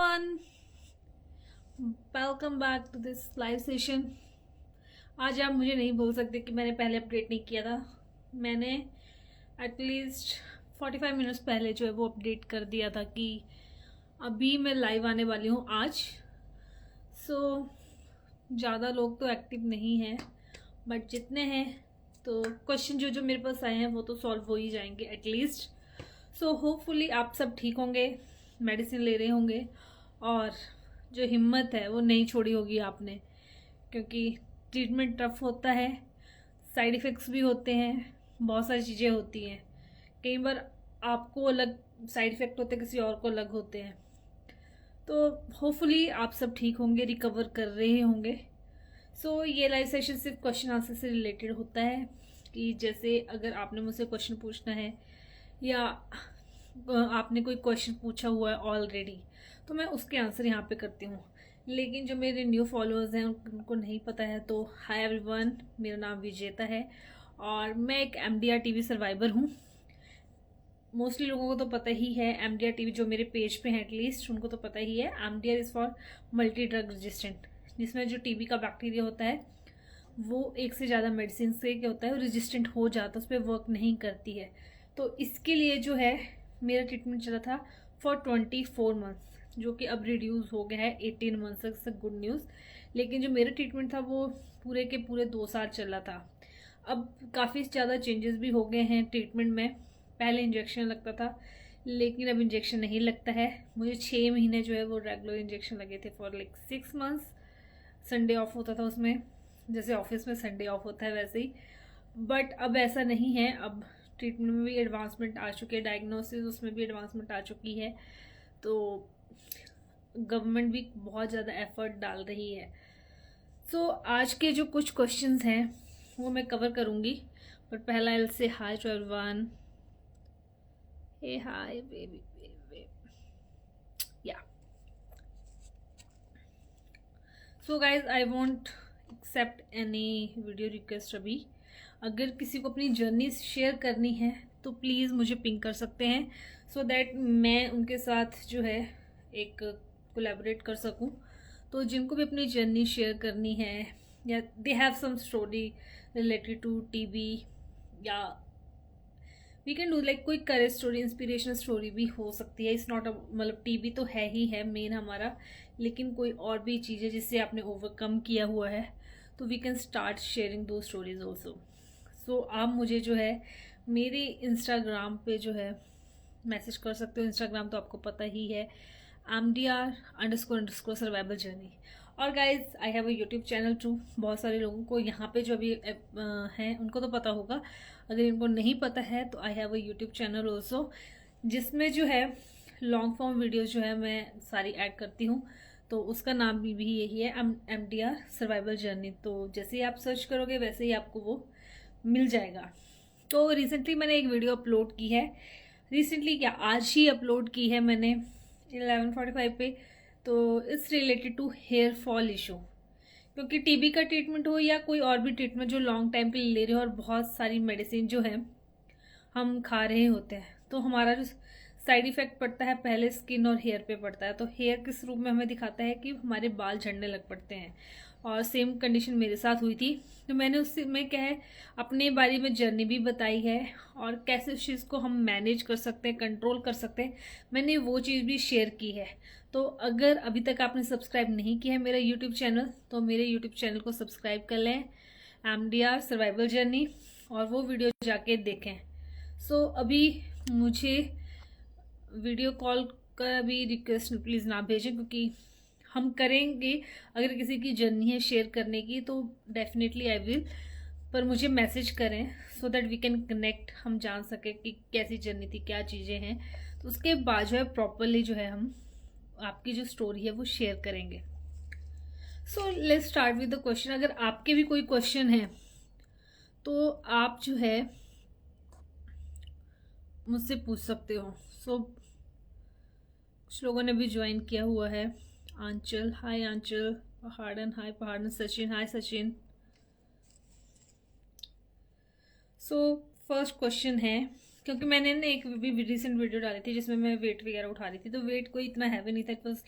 everyone, welcome back to this live session. आज आप मुझे नहीं बोल सकते कि मैंने पहले अपडेट नहीं किया था। मैंने एटलीस्ट 45 मिनट्स पहले जो है वो अपडेट कर दिया था कि अभी मैं लाइव आने वाली हूँ आज। ज़्यादा लोग तो एक्टिव नहीं हैं, बट जितने हैं तो क्वेश्चन जो मेरे पास आए हैं वो तो सॉल्व हो ही जाएंगे एटलीस्ट। होपफुली आप सब ठीक होंगे, मेडिसिन ले रहे होंगे और जो हिम्मत है वो नहीं छोड़ी होगी आपने, क्योंकि ट्रीटमेंट टफ होता है, साइड इफ़ेक्ट्स भी होते हैं, बहुत सारी चीज़ें होती हैं। कई बार आपको अलग साइड इफ़ेक्ट होते हैं, किसी और को अलग होते हैं। तो होपफुली आप सब ठीक होंगे, रिकवर कर रहे होंगे। ये लाइव सेशन सिर्फ क्वेश्चन आंसर से रिलेटेड होता है कि जैसे अगर आपने मुझसे क्वेश्चन पूछना है या आपने कोई क्वेश्चन पूछा हुआ है ऑलरेडी, तो मैं उसके आंसर यहाँ पे करती हूँ। लेकिन जो मेरे न्यू फॉलोअर्स हैं उनको नहीं पता है, तो हाय एवरीवन, मेरा नाम विजेता है और मैं एक एमडीआर टीबी सर्वाइवर हूँ। मोस्टली लोगों को तो पता ही है, एमडीआर टीबी जो मेरे पेज पे है एटलीस्ट उनको तो पता ही है। MDR is for multi drug resistant, जिसमें जो टीबी का बैक्टीरिया होता है वो एक से ज़्यादा मेडिसिन से क्या होता है, रेजिस्टेंट हो जाता है, उस पर वर्क नहीं करती है। तो इसके लिए जो है मेरा ट्रीटमेंट चला था फॉर 24 मंथ्स, जो कि अब रिड्यूस हो गया है 18 मंथ्स तक। Good news. लेकिन जो मेरा ट्रीटमेंट था वो पूरे के पूरे 2 साल चला था। अब काफ़ी ज़्यादा चेंजेस भी हो गए हैं ट्रीटमेंट में। पहले इंजेक्शन लगता था, लेकिन अब इंजेक्शन नहीं लगता है। मुझे 6 महीने जो है वो रेगुलर इंजेक्शन लगे थे for like 6 months. Sunday off होता था उसमें, जैसे ऑफिस में संडे ऑफ होता है वैसे ही। बट अब ऐसा नहीं है, अब ट्रीटमेंट में भी एडवांसमेंट आ चुकी है, डायग्नोसिस उसमें भी एडवांसमेंट आ चुकी है। तो गवर्नमेंट भी बहुत ज़्यादा एफर्ट डाल रही है। आज के जो कुछ क्वेश्चंस हैं वो मैं कवर करूँगी, बट पहला I will say hi to everyone. Hey hi baby या guys, I won't accept any video request अभी। अगर किसी को अपनी जर्नी शेयर करनी है तो प्लीज़ मुझे पिंग कर सकते हैं, सो दैट मैं उनके साथ जो है एक कोलैबोरेट कर सकूं। तो जिनको भी अपनी जर्नी शेयर करनी है या they have some story related to TB, या वी कैन डू लाइक कोई करेज स्टोरी, इंस्पिरेशनल स्टोरी भी हो सकती है। इट्स नॉट मतलब टीबी तो है ही है मेन हमारा, लेकिन कोई और भी चीज़ है जिससे आपने ओवरकम किया हुआ है, तो वी कैन स्टार्ट शेयरिंग दो स्टोरीज ऑल्सो। आप मुझे जो है मेरे इंस्टाग्राम पे जो है मैसेज कर सकते हो। इंस्टाग्राम तो आपको पता ही है, MDR__ सर्वाइवल जर्नी। और guys, I have a YouTube channel too. बहुत सारे लोगों को यहाँ पे जो अभी हैं उनको तो पता होगा, अगर इनको नहीं पता है तो आई have a YouTube channel also, जिसमें जो है लॉन्ग फॉर्म वीडियोज़ जो है मैं सारी ऐड करती हूँ। तो उसका नाम भी यही है, MDR सर्वाइवल जर्नी। तो जैसे ही आप सर्च करोगे वैसे ही आपको वो मिल जाएगा। तो रिसेंटली मैंने एक वीडियो अपलोड की है, रिसेंटली क्या आज ही अपलोड की है मैंने 11:45 पे। तो it's related to hair fall issue, क्योंकि टीबी का ट्रीटमेंट हो या कोई और भी ट्रीटमेंट जो लॉन्ग टाइम के लिए ले रहे हो और बहुत सारी मेडिसिन जो है हम खा रहे होते हैं, तो हमारा जो साइड इफेक्ट पड़ता है पहले स्किन और हेयर पे पड़ता है। तो हेयर किस रूप में हमें दिखाता है कि हमारे बाल झड़ने लग पड़ते हैं, और सेम कंडीशन मेरे साथ हुई थी। तो मैंने उससे मैं क्या है अपने बारे में जर्नी भी बताई है, और कैसे उस चीज़ को हम मैनेज कर सकते हैं, कंट्रोल कर सकते हैं, मैंने वो चीज़ भी शेयर की है। तो अगर अभी तक आपने सब्सक्राइब नहीं किया है मेरा यूट्यूब चैनल, तो मेरे यूट्यूब चैनल को सब्सक्राइब कर लें, MDR सर्वाइवल जर्नी, और वो वीडियो जाके देखें। अभी मुझे वीडियो कॉल का अभी रिक्वेस्ट प्लीज़ ना भेजें, क्योंकि हम करेंगे अगर किसी की जर्नी है शेयर करने की तो डेफिनेटली आई विल, पर मुझे मैसेज करें so that we can connect, हम जान सके कि कैसी जर्नी थी, क्या चीज़ें हैं। तो उसके बाद जो है प्रॉपरली जो है हम आपकी जो स्टोरी है वो शेयर करेंगे। Let's start with the question. अगर आपके भी कोई क्वेश्चन है तो आप जो है मुझसे पूछ सकते हो। कुछ लोगों ने भी ज्वाइन किया हुआ है। आंचल, हाय आंचल। पहाड़न, हाय पहाड़न। सचिन, हाय सचिन। फर्स्ट क्वेश्चन है क्योंकि मैंने ना एक भी रिसेंट वीडियो डाली थी जिसमें मैं वेट वगैरह उठा रही थी, तो वेट कोई इतना हैवी नहीं था, इट वॉज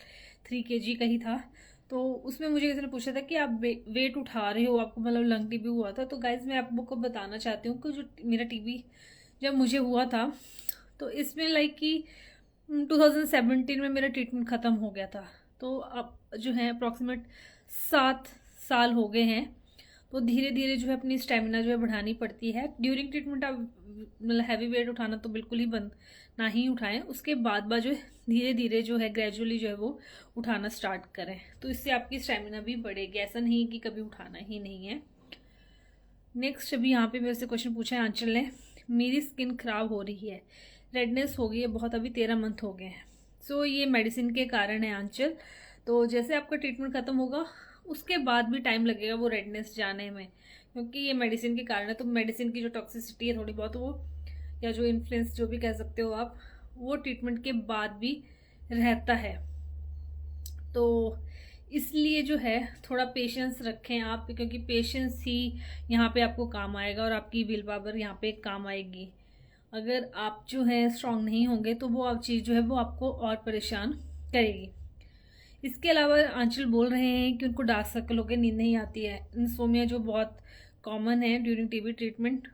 3 kg का ही था। तो उसमें मुझे किसी ने पूछा था कि आप वेट उठा रहे हो, आपको मतलब लंग टीबी हुआ था। तो गाइज मैं आपको बताना चाहती हूँ कि जो मेरा टीबी जब मुझे हुआ था, तो इसमें लाइक कि 2017 में मेरा ट्रीटमेंट ख़त्म हो गया था। तो अब जो है अप्रॉक्सीमेट 7 साल हो गए हैं। तो धीरे धीरे जो है अपनी स्टेमिना जो है बढ़ानी पड़ती है। ड्यूरिंग ट्रीटमेंट आप मतलब हैवी वेट उठाना तो बिल्कुल ही बंद ना ही उठाएं, उसके बाद जो है धीरे धीरे जो है ग्रेजुअली जो है वो उठाना स्टार्ट करें, तो इससे आपकी स्टेमिना भी बढ़ेगी। ऐसा नहीं कि कभी उठाना ही नहीं है। नेक्स्ट अभी यहाँ पे मेरे से क्वेश्चन पूछा है आंचल ने, मेरी स्किन खराब हो रही है, रेडनेस हो गई है बहुत, अभी 13 मंथ हो गए हैं। सो ये मेडिसिन के कारण है आंचल। तो जैसे आपका ट्रीटमेंट खत्म होगा उसके बाद भी टाइम लगेगा वो रेडनेस जाने में, क्योंकि ये मेडिसिन के कारण है। तो मेडिसिन की जो टॉक्सिसिटी है थोड़ी बहुत, वो या जो इन्फ्लुएंस जो भी कह सकते हो आप, वो ट्रीटमेंट के बाद भी रहता है। तो इसलिए जो है थोड़ा पेशेंस रखें आप, क्योंकि पेशेंस ही यहाँ पे आपको काम आएगा और आपकी विल पावर यहाँ पे काम आएगी। अगर आप जो है स्ट्रांग नहीं होंगे तो वो आप चीज़ जो है वो आपको और परेशान करेगी। इसके अलावा आंचल बोल रहे हैं कि उनको डार्क सर्कल होकर नींद नहीं आती है, इंसोमिया जो बहुत कॉमन है ड्यूरिंग टीबी ट्रीटमेंट।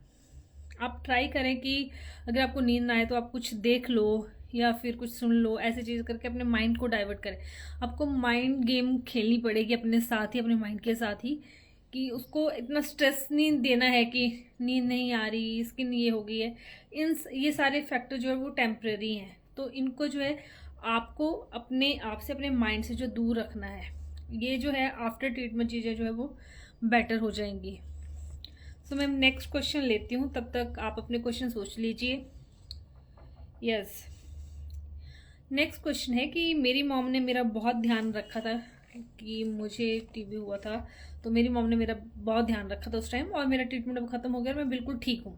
आप ट्राई करें कि अगर आपको नींद ना आए तो आप कुछ देख लो या फिर कुछ सुन लो, ऐसी चीज़ करके अपने माइंड को डाइवर्ट करें। आपको माइंड गेम खेलनी पड़ेगी अपने साथ ही, अपने माइंड के साथ ही, कि उसको इतना स्ट्रेस नहीं देना है कि नींद नहीं आ रही, स्किन ये हो गई है। ये सारे फैक्टर जो है वो टेम्परेरी हैं, तो इनको जो है आपको अपने आप से, अपने माइंड से जो दूर रखना है। ये जो है आफ्टर ट्रीटमेंट चीज़ें जो है वो बेटर हो जाएंगी। सो मैं नेक्स्ट क्वेश्चन लेती हूँ, तब तक आप अपने क्वेश्चन सोच लीजिए। यस, नेक्स्ट क्वेश्चन है कि मेरी मॉम ने मेरा बहुत ध्यान रखा था कि मुझे टीबी हुआ था, तो मेरी मॉम ने मेरा बहुत ध्यान रखा था उस टाइम, और मेरा ट्रीटमेंट अब ख़त्म हो गया और मैं बिल्कुल ठीक हूँ,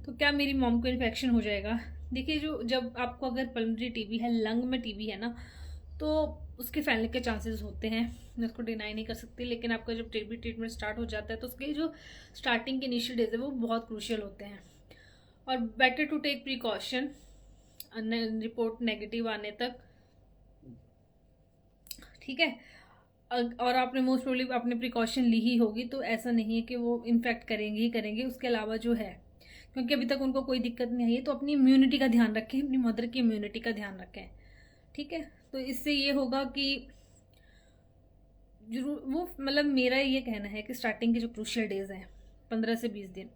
तो क्या मेरी मॉम को इन्फेक्शन हो जाएगा? देखिए, जो जब आपको अगर पल्मोनरी टीबी है, लंग में टीबी है ना, तो उसके फैलने के चांसेस होते हैं, मैं उसको डिनाई नहीं कर सकती। लेकिन आपका जब टीबी ट्रीटमेंट स्टार्ट हो जाता है तो उसके जो स्टार्टिंग के इनिशियल डेज है वो बहुत क्रूशियल होते हैं, और better to take precaution report negative आने तक, ठीक है। और आपने मोस्ट प्रोबेबली आपने प्रिकॉशन ली ही होगी, तो ऐसा नहीं है कि वो इन्फेक्ट करेंगे ही करेंगे। उसके अलावा जो है, क्योंकि अभी तक उनको कोई दिक्कत नहीं आई है, तो अपनी इम्यूनिटी का ध्यान रखें, अपनी मदर की इम्यूनिटी का ध्यान रखें, ठीक है। तो इससे ये होगा कि जरूर वो, मतलब मेरा ये कहना है कि स्टार्टिंग के जो क्रूशियल डेज हैं 15 से 20 दिन,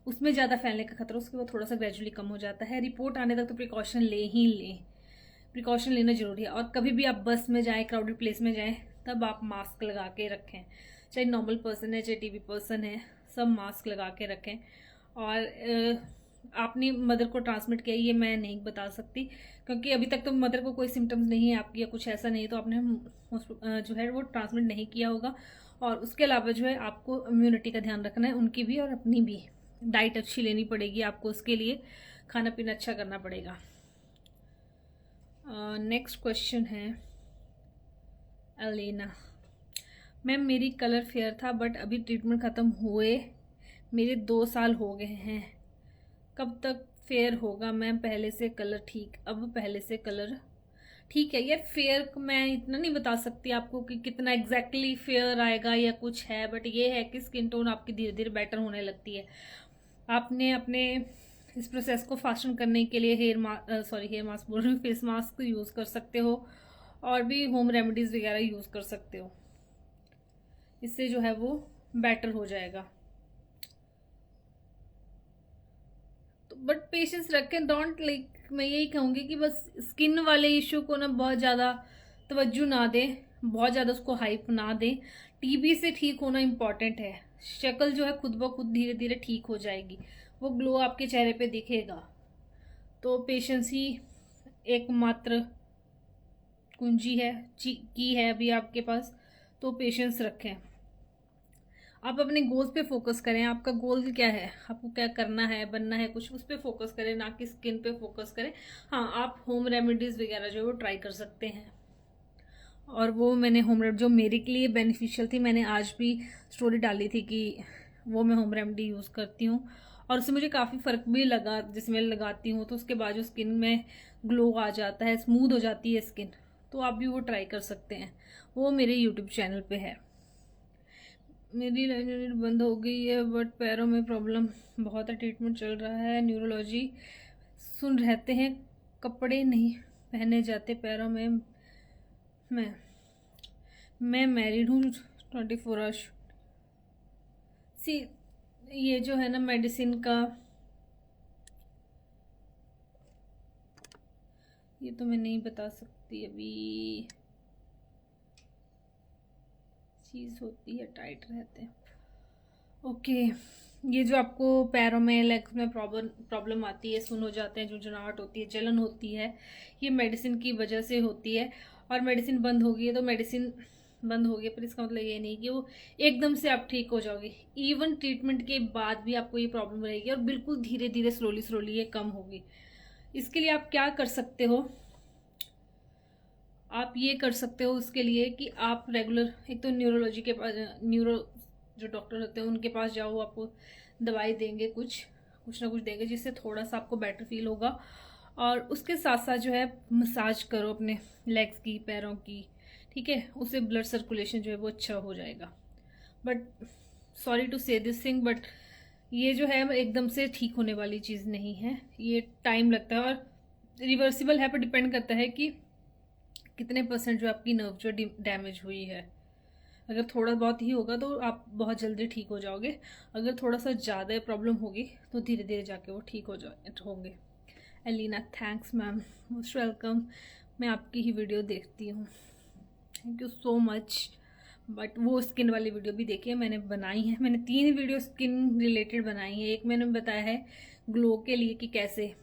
उसमें ज़्यादा फैलने का खतरा, उसके बाद थोड़ा सा ग्रेजुअली कम हो जाता है। रिपोर्ट आने तक तो प्रिकॉशन ले ही लें, प्रिकॉशन लेना जरूरी है। और कभी भी आप बस में जाएं, क्राउडेड प्लेस में जाएं, तब आप मास्क लगा के रखें, चाहे नॉर्मल पर्सन है चाहे टीबी पर्सन है, सब मास्क लगा के रखें। और आपने मदर को ट्रांसमिट किया ये मैं नहीं बता सकती, क्योंकि अभी तक तो मदर को कोई सिम्टम्स नहीं है आपकी या कुछ ऐसा नहीं है, तो आपने जो है वो ट्रांसमिट नहीं किया होगा। और उसके अलावा जो है आपको इम्यूनिटी का ध्यान रखना है, उनकी भी और अपनी भी। डाइट अच्छी लेनी पड़ेगी आपको, उसके लिए खाना पीना अच्छा करना पड़ेगा। नेक्स्ट क्वेश्चन है एलेना, मैम मेरी कलर फेयर था बट अभी ट्रीटमेंट ख़त्म हुए मेरे 2 साल हो गए हैं, कब तक फेयर होगा मैम? पहले से कलर ठीक, अब पहले से कलर ठीक है। यार फेयर मैं इतना नहीं बता सकती आपको कि कितना एग्जैक्टली फेयर आएगा या कुछ है, बट ये है कि स्किन टोन आपकी धीरे धीरे बेटर होने लगती है। आपने अपने इस प्रोसेस को फास्टन करने के लिए हेयर मास्क बोल रही हूँ, फेस मास्क यूज़ कर सकते हो, और भी होम रेमेडीज़ वगैरह यूज़ कर सकते हो, इससे जो है वो बेटर हो जाएगा। तो बट पेशेंस रखें, डोंट लाइक, मैं यही कहूँगी कि बस स्किन वाले इशू को ना बहुत ज़्यादा तवज्जो ना दें, बहुत ज़्यादा उसको हाइप ना दें। टीबी से ठीक होना इम्पॉर्टेंट है, शक्ल जो है खुद ब खुद धीरे धीरे ठीक हो जाएगी, वो ग्लो आपके चेहरे पे दिखेगा। तो पेशेंस ही एकमात्र कुंजी है, की है अभी आपके पास, तो पेशेंस रखें। आप अपने गोल्स पे फोकस करें, आपका गोल क्या है, आपको क्या करना है, बनना है कुछ, उस पर फोकस करें, ना कि स्किन पे फोकस करें। हाँ, आप होम रेमेडीज़ वगैरह जो है वो ट्राई कर सकते हैं, और वो मैंने होम रेमेडी जो मेरे के लिए बेनिफिशियल थी, मैंने आज भी स्टोरी डाली थी कि वो मैं होम रेमेडी यूज़ करती हूँ। और उससे मुझे काफ़ी फ़र्क भी लगा। जैसे मैं लगाती हूँ तो उसके बाद जो स्किन में ग्लो आ जाता है, स्मूथ हो जाती है स्किन। तो आप भी वो ट्राई कर सकते हैं, वो मेरे यूट्यूब चैनल पे है। मेरी लाइनर बंद हो गई है बट पैरों में प्रॉब्लम बहुत है, ट्रीटमेंट चल रहा है, न्यूरोलॉजी सुन रहते हैं, कपड़े नहीं पहने जाते पैरों में। मैं मैरिड हूँ, 24 आवर्स। सी ये जो है ना मेडिसिन का, ये तो मैं नहीं बता सकती अभी, चीज़ होती है, टाइट रहते हैं। ओके, ये जो आपको पैरों में लेग्स में प्रॉब्लम आती है, सुन हो जाते हैं, झुंझुनाहट होती है, जलन होती है, ये मेडिसिन की वजह से होती है। और मेडिसिन बंद हो गई है तो मेडिसिन बंद हो गई, पर इसका मतलब ये नहीं कि वो एकदम से आप ठीक हो जाओगे। इवन ट्रीटमेंट के बाद भी आपको ये प्रॉब्लम रहेगी और बिल्कुल धीरे धीरे स्लोली स्लोली ये कम होगी। इसके लिए आप क्या कर सकते हो, आप ये कर सकते हो उसके लिए कि आप रेगुलर एक तो न्यूरोलॉजी के पास, न्यूरो जो डॉक्टर होते हैं उनके पास जाओ, आपको दवाई देंगे, कुछ ना कुछ देंगे जिससे थोड़ा सा आपको बेटर फील होगा। और उसके साथ साथ जो है मसाज करो अपने लेग्स की, पैरों की, ठीक है, उससे ब्लड सर्कुलेशन जो है वो अच्छा हो जाएगा। बट सॉरी टू से दिस थिंग, बट ये जो है एकदम से ठीक होने वाली चीज़ नहीं है, ये टाइम लगता है और रिवर्सिबल है, पर डिपेंड करता है कि कितने परसेंट जो आपकी नर्व जो डैमेज हुई है। अगर थोड़ा बहुत ही होगा तो आप बहुत जल्दी ठीक हो जाओगे, अगर थोड़ा सा ज़्यादा प्रॉब्लम होगी तो धीरे धीरे जाके वो ठीक होंगे। Elina, thanks ma'am, most welcome. मैं आपकी ही वीडियो देखती हूँ, thank you so much. But वो स्किन वाली वीडियो भी देखिए, मैंने बनाई है, मैंने 3 वीडियो स्किन रिलेटेड बनाई है। एक मैंने बताया है ग्लो के लिए कि कैसे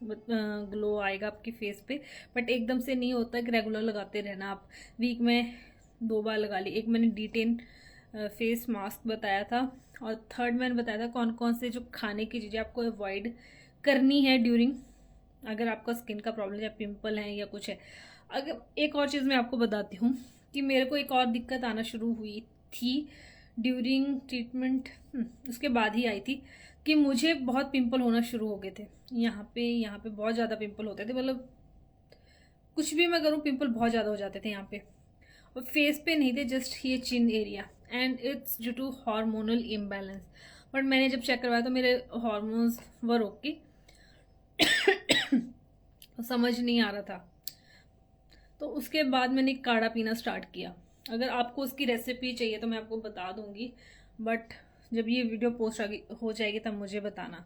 ग्लो आएगा आपकी फेस पे, बट एकदम से नहीं होता कि रेगुलर लगाते रहना, आप वीक में 2 बार लगा ली। एक मैंने D10 फेस मास्क बताया था, और थर्ड मैंने बताया था कौन कौन से जो खाने की चीज़ें आपको अवॉइड करनी है ड्यूरिंग, अगर आपका स्किन का प्रॉब्लम या पिंपल है या कुछ है। अगर एक और चीज़ मैं आपको बताती हूँ कि मेरे को एक और दिक्कत आना शुरू हुई थी ड्यूरिंग ट्रीटमेंट, उसके बाद ही आई थी, कि मुझे बहुत पिंपल होना शुरू हो गए थे। यहाँ पे बहुत ज़्यादा पिंपल होते थे, मतलब कुछ भी मैं करूँ पिंपल बहुत ज़्यादा हो जाते थे यहाँ पे, और फेस पे नहीं थे, जस्ट ये chin area, and it's due to hormonal imbalance. But मैंने जब चेक करवाया तो मेरे हार्मोन्स वर ओके, समझ नहीं आ रहा था। तो उसके बाद मैंने काढ़ा पीना स्टार्ट किया। अगर आपको उसकी रेसिपी चाहिए तो मैं आपको बता दूंगी, बट जब ये वीडियो पोस्ट हो जाएगी तब मुझे बताना।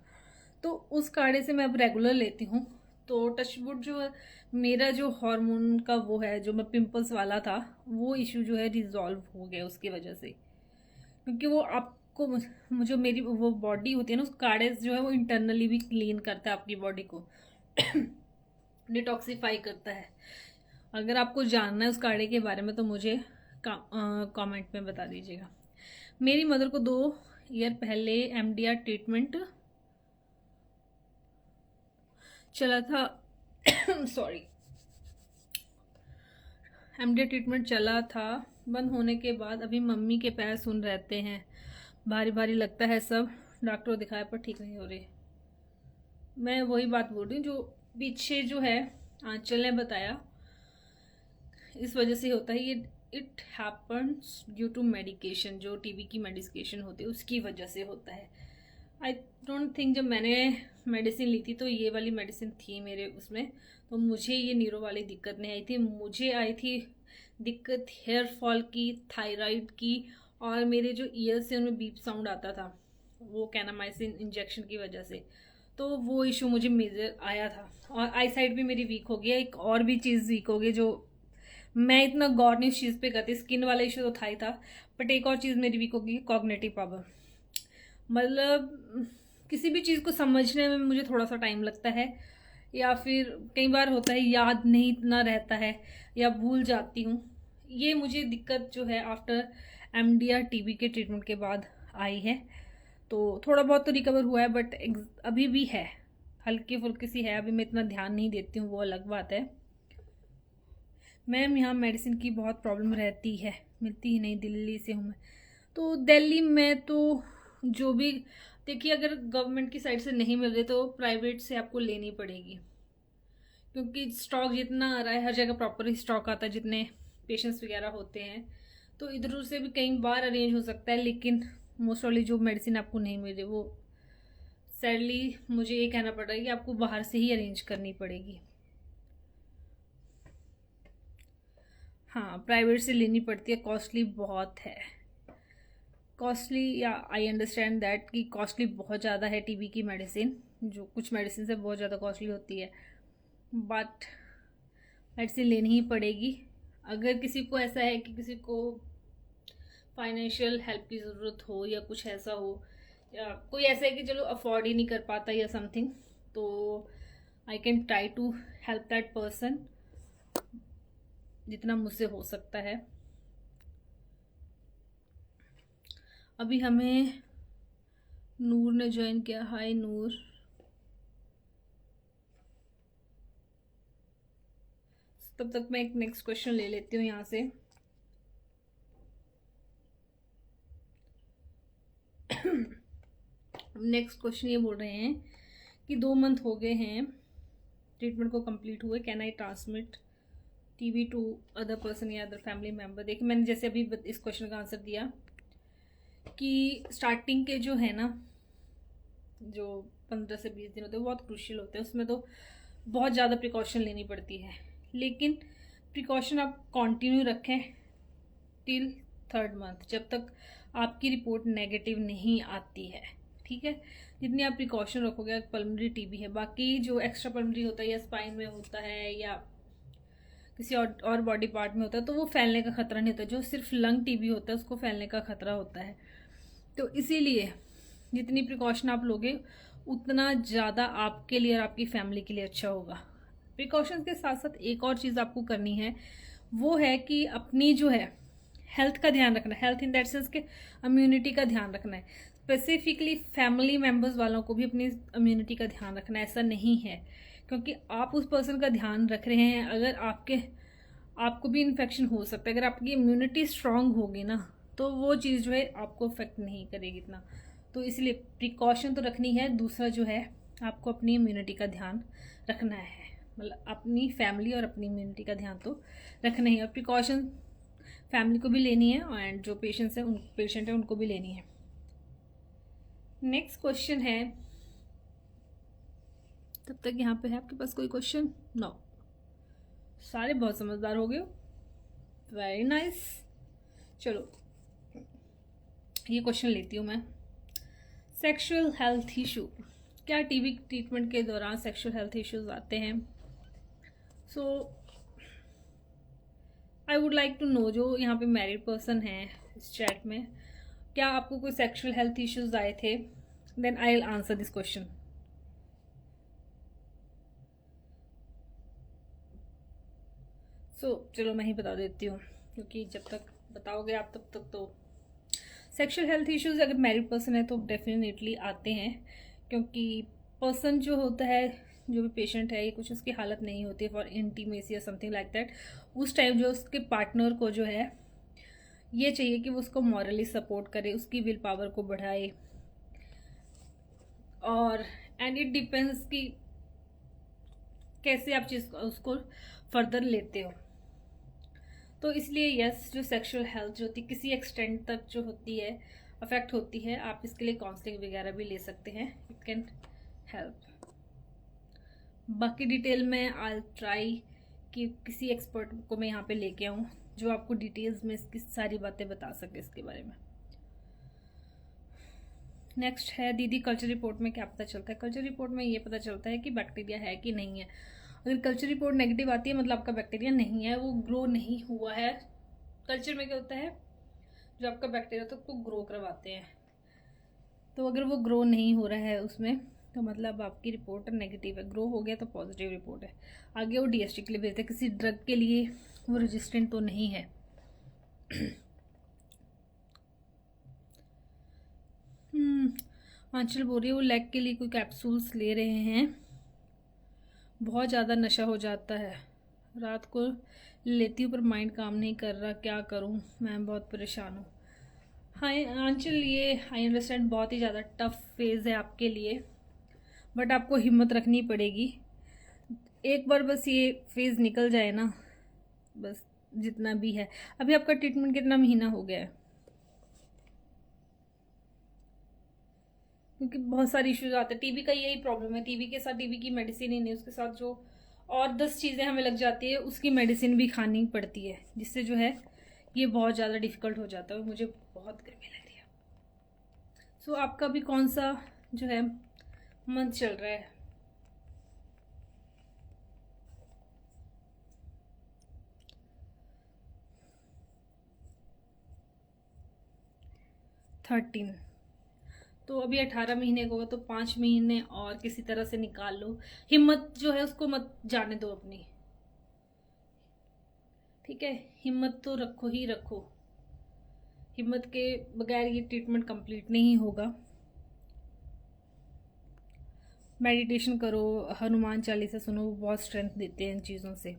तो उस काढ़े से मैं अब रेगुलर लेती हूँ। तो टचवुड जो मेरा जो हार्मोन का वो है, जो मैं पिंपल्स वाला था, वो इशू जो है रिजॉल्व हो गया उसकी वजह से, क्योंकि वो आपको जो मेरी वो बॉडी होती है ना, उस काढ़े जो है वो इंटरनली भी क्लीन करता है आपकी बॉडी को, डिटॉक्सिफाई करता है। अगर आपको जानना है उस काढ़े के बारे में तो मुझे कमेंट में बता दीजिएगा। मेरी मदर को 2 ईयर पहले MDR ट्रीटमेंट चला था सॉरी, MDR ट्रीटमेंट चला था, बंद होने के बाद अभी मम्मी के पैर सुन रहते हैं, भारी भारी लगता है सब, डॉक्टर को दिखाया पर ठीक नहीं हो रही। मैं वही बात बोल रही हूँ जो पीछे जो है आंचल ने बताया, इस वजह से होता है ये। It happens due to medication, जो टीबी की मेडिकेशन होती है उसकी वजह से होता है। आई डोंट थिंक जब मैंने मेडिसिन ली थी तो ये वाली मेडिसिन थी मेरे उसमें, तो मुझे ये नीरो वाली दिक्कत नहीं आई थी। मुझे आई थी दिक्कत हेयर फॉल की, थायराइड की, और मेरे जो ईयर से उनमें बीप साउंड आता था, वो कैनामाइसिन इंजेक्शन की वजह से, तो वो इशू मुझे मेजर आया था। और आई साइड भी मेरी वीक हो गई, एक और भी चीज़ वीक हो गई जो मैं इतना गौर नहीं उस चीज़ पे करती। स्किन वाला इशू तो था ही था, बट एक और चीज़ मेरी वीक होगी, कॉग्निटिव पावर। मतलब किसी भी चीज़ को समझने में मुझे थोड़ा सा टाइम लगता है, या फिर कई बार होता है याद नहीं इतना रहता है या भूल जाती हूँ। ये मुझे दिक्कत जो है आफ्टर MDR टीबी के ट्रीटमेंट के बाद आई है। तो थोड़ा बहुत तो रिकवर हुआ है, बट अभी भी है, हल्की फुल्की सी है, अभी मैं इतना ध्यान नहीं देती हूँ, वो अलग बात है। मैम यहाँ मेडिसिन की बहुत प्रॉब्लम रहती है, मिलती ही नहीं, दिल्ली से हूँ मैं। तो दिल्ली में तो जो भी देखिए, अगर गवर्नमेंट की साइड से नहीं मिल रही तो प्राइवेट से आपको लेनी पड़ेगी, क्योंकि स्टॉक जितना आ रहा है हर जगह प्रॉपर स्टॉक आता है, जितने पेशेंट्स वगैरह होते हैं, तो इधर उधर से भी कई बार अरेंज हो सकता है, लेकिन मोस्ट ऑफली जो मेडिसिन आपको नहीं मिल रही वो सैडली मुझे ये कहना पड़ रहा है कि आपको बाहर से ही अरेंज करनी पड़ेगी। हाँ, प्राइवेट से लेनी पड़ती है, कॉस्टली बहुत है। कॉस्टली, या आई अंडरस्टैंड दैट कि कॉस्टली बहुत ज़्यादा है टीबी की मेडिसिन, जो कुछ मेडिसिन से बहुत ज़्यादा कॉस्टली होती है, बट मेडिसिन लेनी ही पड़ेगी। अगर किसी को ऐसा है कि किसी को फाइनेंशियल हेल्प की ज़रूरत हो या कुछ ऐसा हो, या कोई ऐसा है कि चलो अफोर्ड ही नहीं कर पाता या समथिंग, तो I can try to help that person जितना मुझसे हो सकता है। अभी हमें नूर ने ज्वाइन किया। हाय नूर। तब तक मैं एक नेक्स्ट क्वेश्चन ले लेती हूँ यहाँ से। नेक्स्ट क्वेश्चन ये बोल रहे हैं कि 2 मंथ हो गए हैं ट्रीटमेंट को कंप्लीट हुए, can I transmit TB to other person या अदर फैमिली मेम्बर। देखिए, मैंने जैसे अभी इस क्वेश्चन का आंसर दिया कि स्टार्टिंग के जो है ना, जो 15 से 20 दिन होते हैं बहुत क्रूशियल होते हैं, उसमें तो बहुत ज़्यादा प्रिकॉशन लेनी पड़ती है, लेकिन प्रिकॉशन आप कंटिन्यू रखें टिल 3rd मंथ, जब तक आपकी रिपोर्ट नेगेटिव नहीं आती है, ठीक है। जितनी आप प्रिकॉशन रखोगे, पल्मोनरी टीबी है, बाकी जो एक्स्ट्रा पल्मोनरी होता है या स्पाइन में होता है या किसी और बॉडी पार्ट में होता है, तो वो फैलने का खतरा नहीं होता। जो सिर्फ लंग टीबी होता है उसको फैलने का खतरा होता है। तो इसीलिए जितनी प्रिकॉशन आप लोगे उतना ज़्यादा आपके लिए और आपकी फैमिली के लिए अच्छा होगा। प्रिकॉशंस के साथ साथ एक और चीज़ आपको करनी है, वो है कि अपनी जो है हेल्थ का ध्यान रखना है। हेल्थ इन दैट सेंस के इम्यूनिटी का ध्यान रखना है। स्पेसिफिकली फैमिली मेम्बर्स वालों को भी अपनी इम्यूनिटी का ध्यान रखना है। ऐसा नहीं है क्योंकि आप उस पर्सन का ध्यान रख रहे हैं, अगर आपको भी इन्फेक्शन हो सकता है। अगर आपकी इम्यूनिटी स्ट्रांग होगी ना, तो वो चीज़ जो है आपको अफेक्ट नहीं करेगी इतना। तो इसलिए प्रिकॉशन तो रखनी है। दूसरा जो है, आपको अपनी इम्यूनिटी का ध्यान रखना है, मतलब अपनी फैमिली और अपनी इम्यूनिटी का ध्यान तो रखना ही। और प्रिकॉशन फैमिली को भी लेनी है एंड जो पेशेंट है उनको भी लेनी है। नेक्स्ट क्वेश्चन है, तब तक यहाँ पे है आपके पास कोई क्वेश्चन? नो, सारे बहुत समझदार हो गए, वेरी नाइस। चलो ये क्वेश्चन लेती हूँ मैं। सेक्सुअल हेल्थ इशू, क्या टीबी ट्रीटमेंट के दौरान सेक्सुअल हेल्थ इश्यूज आते हैं? So I would like to know, जो यहाँ पे मैरिड पर्सन है इस चैट में, क्या आपको कोई सेक्सुअल हेल्थ इश्यूज आए थे? Then I will answer this question. चलो मैं ही बता देती हूँ, क्योंकि जब तक बताओगे आप तब तक तो सेक्सुअल हेल्थ इश्यूज अगर मैरिड पर्सन है तो डेफिनेटली आते हैं, क्योंकि पर्सन जो होता है, जो भी पेशेंट है, ये कुछ उसकी हालत नहीं होती है फॉर इंटीमेसी या समथिंग लाइक दैट। उस टाइम जो उसके पार्टनर को जो है ये चाहिए कि वो उसको मॉरली सपोर्ट करे, उसकी विल पावर को बढ़ाए, और एंड इट डिपेंड्स कि कैसे आप चीज़ उसको फर्दर लेते हो। तो इसलिए यस, जो सेक्सुअल हेल्थ जो होती है किसी एक्सटेंट तक जो होती है, अफेक्ट होती है, आप इसके लिए काउंसलिंग वगैरह भी ले सकते हैं, इट कैन हेल्प। बाकी डिटेल में आई ट्राई कि किसी एक्सपर्ट को मैं यहाँ पे लेके आऊँ जो आपको डिटेल्स में इसकी सारी बातें बता सके इसके बारे में। नेक्स्ट है, दीदी कल्चर रिपोर्ट में क्या पता चलता है? कल्चर रिपोर्ट में ये पता चलता है कि बैक्टीरिया है कि नहीं है। अगर कल्चर रिपोर्ट नेगेटिव आती है मतलब आपका बैक्टीरिया नहीं है, वो ग्रो नहीं हुआ है। कल्चर में क्या होता है, जो आपका बैक्टीरिया होता है उसको ग्रो करवाते हैं, तो अगर वो ग्रो नहीं हो रहा है उसमें तो मतलब आपकी रिपोर्ट नेगेटिव है। ग्रो हो गया तो पॉजिटिव रिपोर्ट है। आगे वो डीएसटी के लिए भेजते हैं, किसी ड्रग के लिए वो रेजिस्टेंट तो नहीं है। आंचल बोल रही है वो लेग के लिए कोई कैप्सूल्स ले रहे हैं, बहुत ज़्यादा नशा हो जाता है, रात को लेती हूँ पर माइंड काम नहीं कर रहा, क्या करूँ मैम, बहुत परेशान हूँ। हाँ आंचल, ये आई अंडरस्टैंड बहुत ही ज़्यादा टफ फेज़ है आपके लिए, बट आपको हिम्मत रखनी पड़ेगी। एक बार बस ये फेज़ निकल जाए ना, बस जितना भी है। अभी आपका ट्रीटमेंट कितना महीना हो गया है? क्योंकि बहुत सारे इश्यूज आते हैं। टीबी का यही प्रॉब्लम है, टीबी के साथ टीबी की मेडिसिन ही नहीं, उसके साथ जो और 10 चीज़ें हमें लग जाती है उसकी मेडिसिन भी खानी पड़ती है, जिससे जो है ये बहुत ज़्यादा डिफ़िकल्ट हो जाता है। मुझे बहुत गर्मी लग रही है। सो आपका भी कौन सा जो है मंथ चल रहा है? थर्टीन। तो अभी 18 महीने का होगा, तो 5 महीने और किसी तरह से निकाल लो। हिम्मत जो है उसको मत जाने दो अपनी, ठीक है? हिम्मत तो रखो ही रखो। हिम्मत के बगैर ये ट्रीटमेंट कंप्लीट नहीं होगा। मेडिटेशन करो, हनुमान चालीसा सुनो, वो बहुत स्ट्रेंथ देते हैं इन चीज़ों से।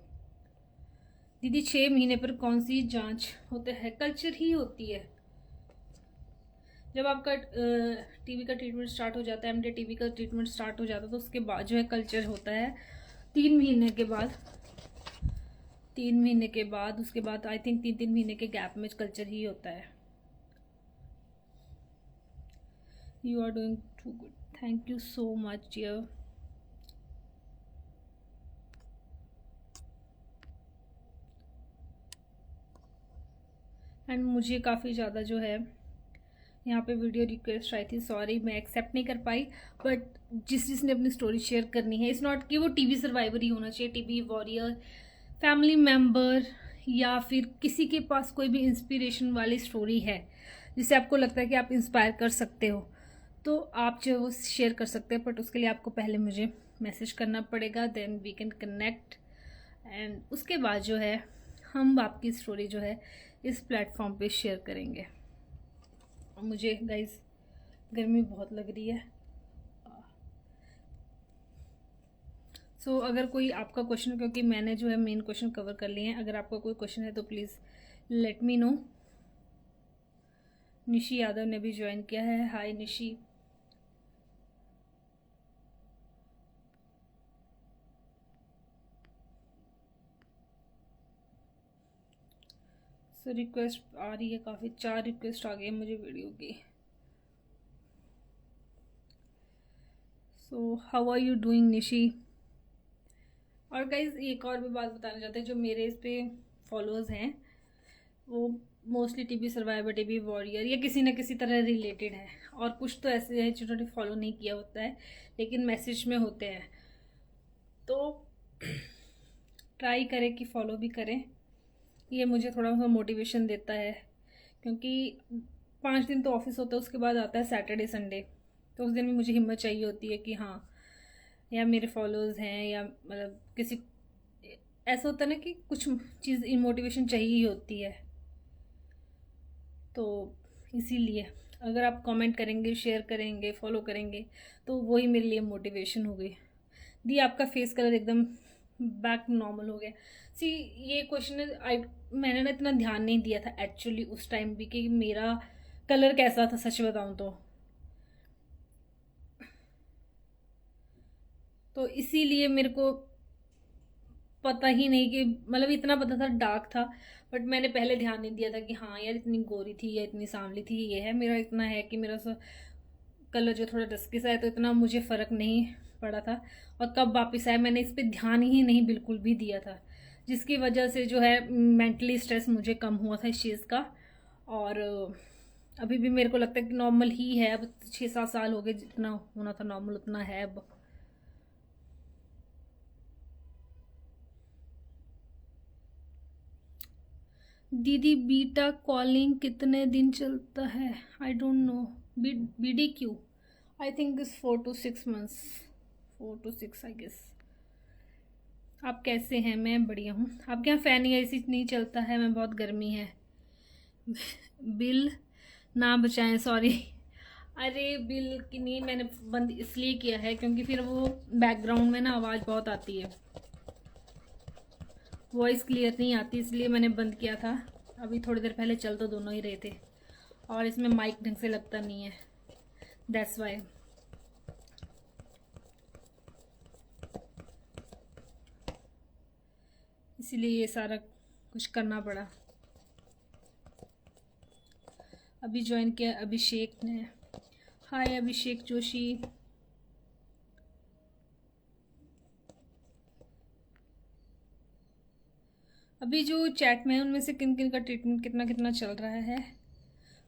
दीदी 6 महीने पर कौन सी जांच होता है? कल्चर ही होती है। जब आपका टीबी का ट्रीटमेंट स्टार्ट हो जाता है, एमडी टीबी का ट्रीटमेंट स्टार्ट हो जाता है, तो उसके बाद जो है कल्चर होता है 3 महीने के बाद। 3 महीने के बाद, उसके बाद आई थिंक 3 महीने के गैप में कल्चर ही होता है। You are doing too good, thank you so much dear. And मुझे काफ़ी ज़्यादा जो है यहाँ पे वीडियो रिक्वेस्ट आई थी, सॉरी मैं एक्सेप्ट नहीं कर पाई, बट जिसने अपनी स्टोरी शेयर करनी है, इट्स नॉट कि वो टीबी सर्वाइवर ही होना चाहिए, टीबी वॉरियर, फैमिली मेम्बर, या फिर किसी के पास कोई भी इंस्पिरेशन वाली स्टोरी है जिसे आपको लगता है कि आप इंस्पायर कर सकते हो, तो आप जो वो शेयर कर सकते हैं। बट उसके लिए आपको पहले मुझे मैसेज करना पड़ेगा, then we can connect, and उसके बाद जो है हम आपकी स्टोरी जो है इस प्लेटफॉर्म पे शेयर करेंगे। मुझे गाइस गर्मी बहुत लग रही है। सो अगर कोई आपका क्वेश्चन, क्योंकि मैंने जो है मेन क्वेश्चन कवर कर लिए हैं, अगर आपका कोई क्वेश्चन है तो please let me know. Nishi Yadav ने भी ज्वाइन किया है, हाय निशी। सो रिक्वेस्ट आ रही है काफ़ी, 4 रिक्वेस्ट आ गई है मुझे वीडियो की। So how are you doing Nishi? और गाइज एक और भी बात बताना चाहते हैं, जो मेरे इस पे फॉलोअर्स हैं वो mostly TB survivor, TB warrior या किसी न किसी तरह रिलेटेड है, और कुछ तो ऐसे हैं जिन्होंने फॉलो नहीं किया होता है लेकिन मैसेज में होते हैं, तो ट्राई करें कि फॉलो भी करें। ये मुझे थोड़ा सा मोटिवेशन देता है, क्योंकि 5 दिन तो ऑफिस होता है, उसके बाद आता है सैटरडे संडे, तो उस दिन भी मुझे हिम्मत चाहिए होती है कि हाँ या मेरे फॉलोअर्स हैं, या मतलब किसी ऐसा होता है ना कि कुछ चीज़ मोटिवेशन चाहिए ही होती है। तो इसीलिए अगर आप कमेंट करेंगे, शेयर करेंगे, फॉलो करेंगे, तो वही मेरे लिए मोटिवेशन हो गई। दी आपका फेस कलर एकदम बैक नॉर्मल हो गया। सी ये क्वेश्चन मैंने ना इतना ध्यान नहीं दिया था एक्चुअली उस टाइम भी कि मेरा कलर कैसा था, सच बताऊं तो इसीलिए मेरे को पता ही नहीं कि, मतलब इतना पता था डार्क था, बट मैंने पहले ध्यान नहीं दिया था कि हाँ यार इतनी गोरी थी या इतनी सांवली थी। ये है मेरा, इतना है कि मेरा कलर जो थोड़ा डस्की सा है, तो इतना मुझे फ़र्क नहीं पड़ा था। और कब वापस आया मैंने इस पर ध्यान ही नहीं बिल्कुल भी दिया था, जिसकी वजह से जो है मेंटली स्ट्रेस मुझे कम हुआ था इस चीज़ का। और अभी भी मेरे को लगता है कि नॉर्मल ही है। अब 6-7 साल हो गए, जितना होना था नॉर्मल उतना है अब। दीदी बीटा कॉलिंग कितने दिन चलता है? I don't know. BDQ I think is 4 to 6 months, 4 to 6 I guess. आप कैसे हैं? मैं बढ़िया हूँ। आपके यहाँ फ़ैन या एसी नहीं चलता है? मैं बहुत गर्मी है। बिल ना बचाएं, सॉरी। अरे बिल की नहीं, मैंने बंद इसलिए किया है क्योंकि फिर वो बैकग्राउंड में ना आवाज़ बहुत आती है, वॉइस क्लियर नहीं आती, इसलिए मैंने बंद किया था। अभी थोड़ी देर पहले चल तो दोनों ही रहे थे। और इसमें माइक ढंग से लगता नहीं है, दैट्स वाई। इसीलिए ये सारा कुछ करना पड़ा। अभी ज्वाइन किया अभिषेक ने। हाय अभिषेक जोशी। अभी जो चैट में है उनमें से किन किन का ट्रीटमेंट कितना कितना चल रहा है,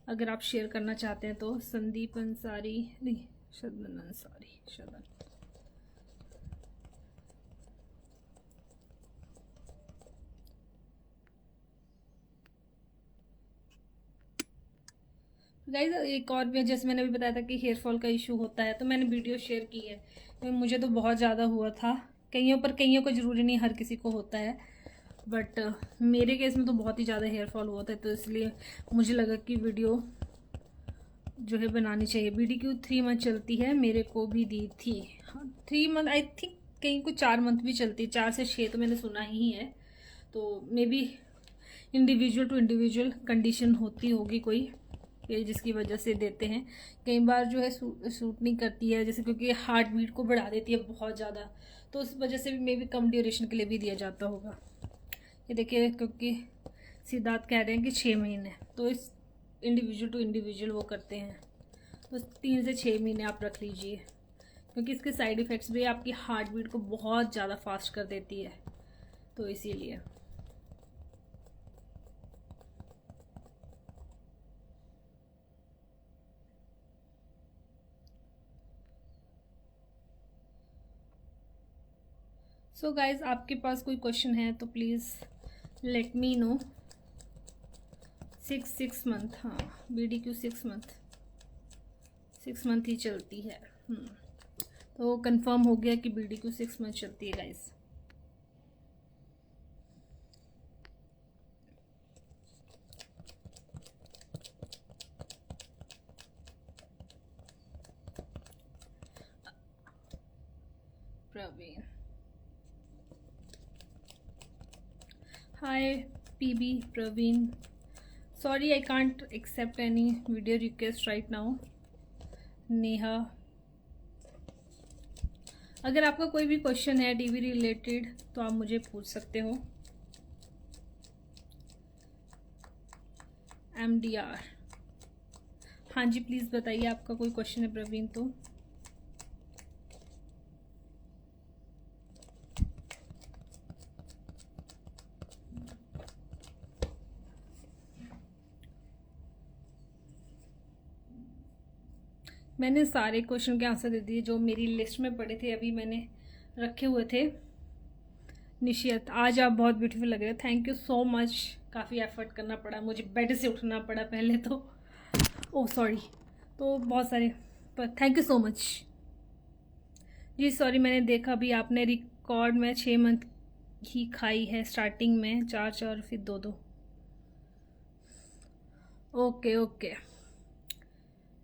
अगर आप शेयर करना चाहते हैं तो। संदीप अंसारी, नहीं शदन अंसारी, शदन। गाइस एक और भी, जैसे मैंने अभी बताया था कि हेयर फॉल का इशू होता है, तो मैंने वीडियो शेयर की है। मुझे तो बहुत ज़्यादा हुआ था, कईयों को ज़रूरी नहीं हर किसी को होता है, बट मेरे केस में तो बहुत ही ज़्यादा हेयर फॉल हुआ था, तो इसलिए मुझे लगा कि वीडियो जो है बनानी चाहिए। BDQ 3 मंथ चलती है, मेरे को भी दी थी 3 मंथ, आई थिंक कहीं को 4 मंथ भी चलती है, 4 से 6 तो मैंने सुना ही है। तो may be individual to individual condition होती होगी कोई, जिसकी वजह से देते हैं। कई बार जो है सूट नहीं करती है, जैसे क्योंकि हार्ट बीट को बढ़ा देती है बहुत ज़्यादा, तो उस वजह से भी मे बी कम ड्यूरेशन के लिए भी दिया जाता होगा। ये देखिए, क्योंकि सिद्धार्थ कह रहे हैं कि 6 महीने, तो इस इंडिविजुअल टू इंडिविजुअल वो करते हैं, तो 3 से 6 महीने आप रख लीजिए, क्योंकि इसके साइड इफ़ेक्ट्स भी आपकी हार्ट बीट को बहुत ज़्यादा फास्ट कर देती है, तो इसीलिए। सो गाइज आपके पास कोई क्वेश्चन है तो please let me know. 6 month, हाँ BDQ 6 मंथ ही चलती है। तो कंफर्म हो गया कि BDQ 6 मंथ चलती है guys. Praveen, hi PB Praveen. Sorry, I can't accept any video request right now. Neha, अगर आपका कोई भी क्वेश्चन है DV रिलेटेड तो आप मुझे पूछ सकते हो। MDR, हाँ जी प्लीज़ बताइए आपका कोई क्वेश्चन है प्रवीण तो। मैंने सारे क्वेश्चन के आंसर दे दिए जो मेरी लिस्ट में पड़े थे, अभी मैंने रखे हुए थे। निशियत, आज आप बहुत ब्यूटीफुल लग रहे हैं, थैंक यू सो मच। काफ़ी एफर्ट करना पड़ा मुझे, बेड से उठना पड़ा पहले तो, ओह सॉरी, तो बहुत सारे, पर thank you so much ji. Sorry, मैंने देखा अभी आपने रिकॉर्ड में 6 मंथ ही खाई है, स्टार्टिंग में 4 फिर 2। Okay okay.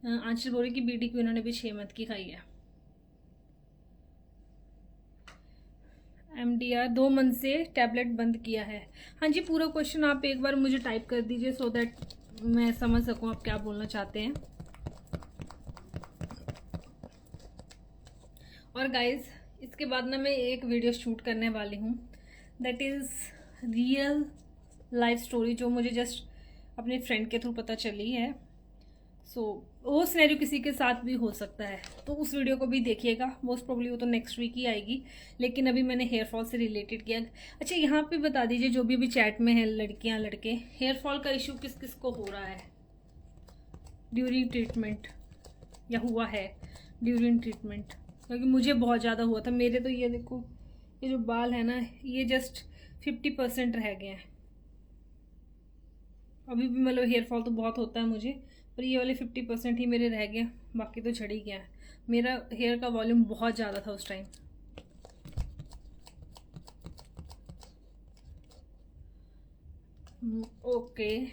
आंचल बोल रही कि BDQ इन्होंने भी 6 मंथ की खाई है। MDR 2 मंथ से टैबलेट बंद किया है। हाँ जी, पूरा क्वेश्चन आप एक बार मुझे टाइप कर दीजिए सो दैट मैं समझ सकूँ आप क्या बोलना चाहते हैं। और गाइज इसके बाद ना मैं एक वीडियो शूट करने वाली हूँ, that is real life story, जो मुझे जस्ट अपने फ्रेंड के थ्रू पता चली है। सो वो सिनेरियो किसी के साथ भी हो सकता है, तो उस वीडियो को भी देखिएगा। मोस्ट प्रोबेबली वो तो नेक्स्ट वीक ही आएगी, लेकिन अभी मैंने हेयर फॉल से रिलेटेड किया। अच्छा, यहाँ पे बता दीजिए जो भी अभी चैट में है, लड़कियाँ लड़के, हेयर फॉल का इशू किस किस को हो रहा है ड्यूरिंग ट्रीटमेंट, या हुआ है ड्यूरिंग ट्रीटमेंट? क्योंकि मुझे बहुत ज़्यादा हुआ था। मेरे तो ये देखो, ये जो बाल है ना, ये जस्ट 50% रह गए हैं। अभी भी मतलब हेयर फॉल तो बहुत होता है मुझे, पर ये वाले 50% ही मेरे रह गए, बाकी तो झड़ ही गया है। मेरा हेयर का वॉल्यूम बहुत ज़्यादा था उस टाइम। ओके,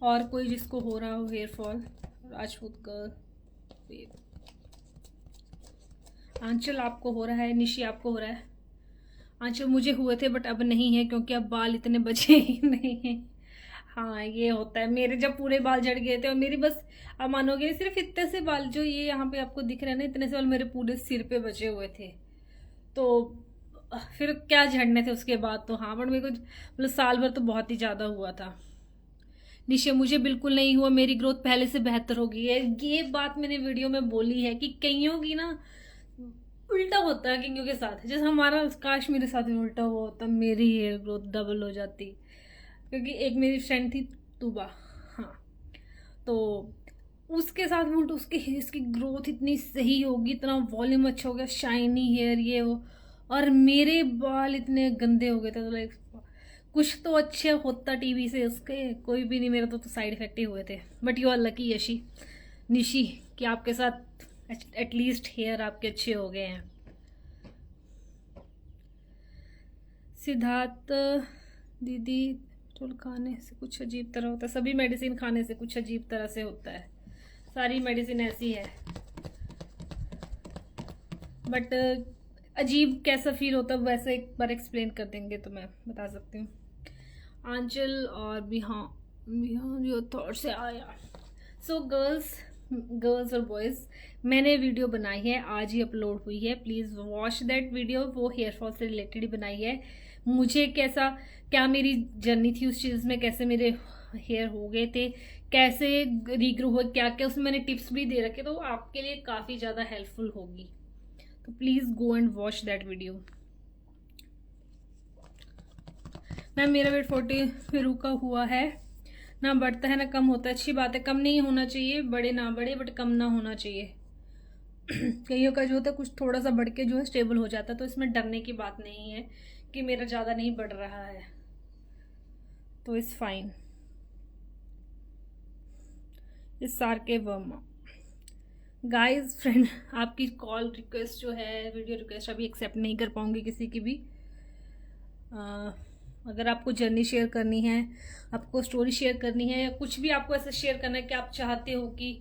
और कोई जिसको हो रहा हो हेयर फॉल? राजपूत गर्ल, आंचल आपको हो रहा है, निशी आपको हो रहा है? आंचल मुझे हुए थे बट अब नहीं है, क्योंकि अब बाल इतने बचे ही नहीं हैं। हाँ ये होता है, मेरे जब पूरे बाल झड़ गए थे और मेरी बस, अब मानोगे सिर्फ इतने से बाल जो ये यहाँ पे आपको दिख रहे हैं ना, इतने से बाल मेरे पूरे सिर पे बचे हुए थे। तो फिर क्या झड़ने थे उसके बाद तो, हाँ बट मेरे को मतलब साल भर तो बहुत ही ज़्यादा हुआ था। निशे मुझे बिल्कुल नहीं हुआ, मेरी ग्रोथ पहले से बेहतर हो गई है। ये बात मैंने वीडियो में बोली है कि कईयों की ना उल्टा होता है कईयों के साथ, जैसे हमारा काश मेरे साथ भी उल्टा हुआ होता, मेरी हेयर ग्रोथ डबल हो जाती। क्योंकि एक मेरी फ्रेंड थी तुबा, हाँ, तो उसके साथ भी उल्टा, उसके हेयर की ग्रोथ इतनी सही होगी, इतना वॉल्यूम अच्छा हो गया, शाइनी हेयर ये वो, और मेरे बाल इतने गंदे हो गए थे। तो लाइक कुछ तो अच्छे होता टीवी से, उसके कोई भी नहीं, मेरे तो साइड इफेक्ट ही हुए थे। But you are lucky Yashi, Nishi, कि आपके साथ एटलीस्ट हेयर आपके अच्छे हो गए हैं। सिद्धार्थ दीदी, टोल खाने से कुछ अजीब तरह होता है, सभी मेडिसिन खाने से कुछ अजीब तरह से होता है, सारी मेडिसिन ऐसी है। बट अजीब कैसा फील होता है वैसे एक बार एक्सप्लेन कर देंगे तो मैं बता सकती हूँ। आंचल और बिहान योर थॉट से आया। सो गर्ल्स और बॉयज़, मैंने वीडियो बनाई है, आज ही अपलोड हुई है, प्लीज़ वॉच दैट वीडियो। वो हेयर फॉल से रिलेटेड ही बनाई है। मुझे क्या मेरी जर्नी थी उस चीज़ में, कैसे मेरे हेयर हो गए थे, कैसे रीग्रो हुआ, क्या क्या उसमें मैंने टिप्स भी दे रखे, तो आपके लिए काफ़ी ज़्यादा हेल्पफुल होगी। तो please go and watch that video. Ma'am मेरा वेट 40 पे रुका हुआ है, ना बढ़ता है ना कम होता है। अच्छी बात है, कम नहीं होना चाहिए, बड़े ना बढ़े बट कम ना होना चाहिए। कईयों का जो होता है कुछ थोड़ा सा बढ़ के जो है स्टेबल हो जाता है, तो इसमें डरने की बात नहीं है कि मेरा ज़्यादा नहीं बढ़ रहा है, तो इट्स फाइन। इस सार के वर्मा गाइस फ्रेंड, आपकी कॉल रिक्वेस्ट जो है, वीडियो रिक्वेस्ट अभी एक्सेप्ट नहीं कर पाऊंगी किसी की भी। अगर आपको जर्नी शेयर करनी है, आपको स्टोरी शेयर करनी है, या कुछ भी आपको ऐसा शेयर करना है कि आप चाहते हो कि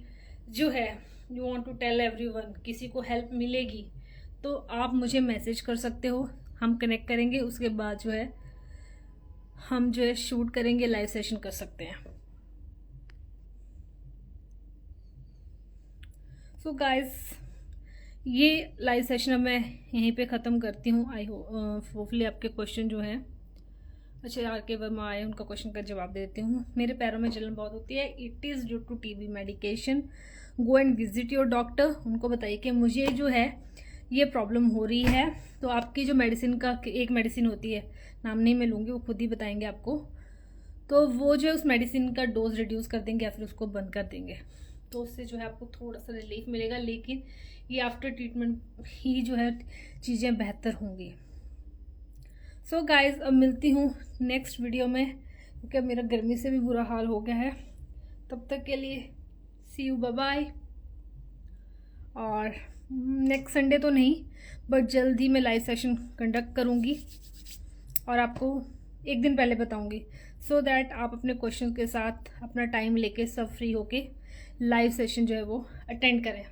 जो है you want to tell everyone, किसी को हेल्प मिलेगी, तो आप मुझे मैसेज कर सकते हो, हम कनेक्ट करेंगे। उसके बाद जो है हम जो है शूट करेंगे, लाइव सेशन कर सकते हैं। सो गाइस, ये लाइव सेशन अब मैं यहीं पे ख़त्म करती हूँ। आई होपफुली आपके क्वेश्चन जो है, अच्छा आर के वर्मा आए, उनका क्वेश्चन का जवाब दे देती हूँ। मेरे पैरों में जलन बहुत होती है, it is due to TB medication, go and visit your doctor. उनको बताइए कि मुझे जो है ये प्रॉब्लम हो रही है, तो आपकी जो मेडिसिन का एक मेडिसिन होती है, नाम नहीं मैं लूँगी, वो खुद ही बताएंगे आपको, तो वो जो है उस मेडिसिन का डोज रिड्यूस कर देंगे या फिर उसको बंद कर देंगे, तो उससे जो है आपको थोड़ा सा रिलीफ मिलेगा। लेकिन ये आफ्टर ट्रीटमेंट ही जो है चीज़ें बेहतर होंगी। सो गाइज, अब मिलती हूँ नेक्स्ट वीडियो में, क्योंकि अब मेरा गर्मी से भी बुरा हाल हो गया है। तब तक के लिए सी यू, बाय बाय। और नेक्स्ट संडे तो नहीं, बट जल्द ही मैं लाइव सेशन कंडक्ट करूँगी और आपको एक दिन पहले बताऊँगी, सो दैट आप अपने क्वेश्चन के साथ अपना टाइम लेके सब फ्री होके लाइव सेशन जो है वो अटेंड करें।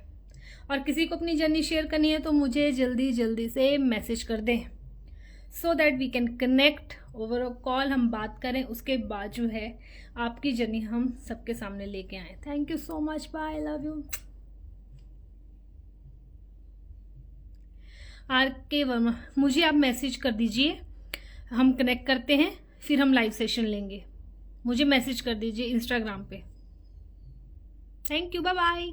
और किसी को अपनी जर्नी शेयर करनी है तो मुझे जल्दी से मैसेज कर दें, so that we can connect over a call, हम बात करें, उसके बाद जो है आपकी जर्नी हम सबके सामने लेके आए। Thank you so much, bye, love you. R K Verma, मुझे आप मैसेज कर दीजिए, हम कनेक्ट करते हैं, फिर हम लाइव सेशन लेंगे। मुझे मैसेज कर दीजिए इंस्टाग्राम पे। Thank you, bye bye.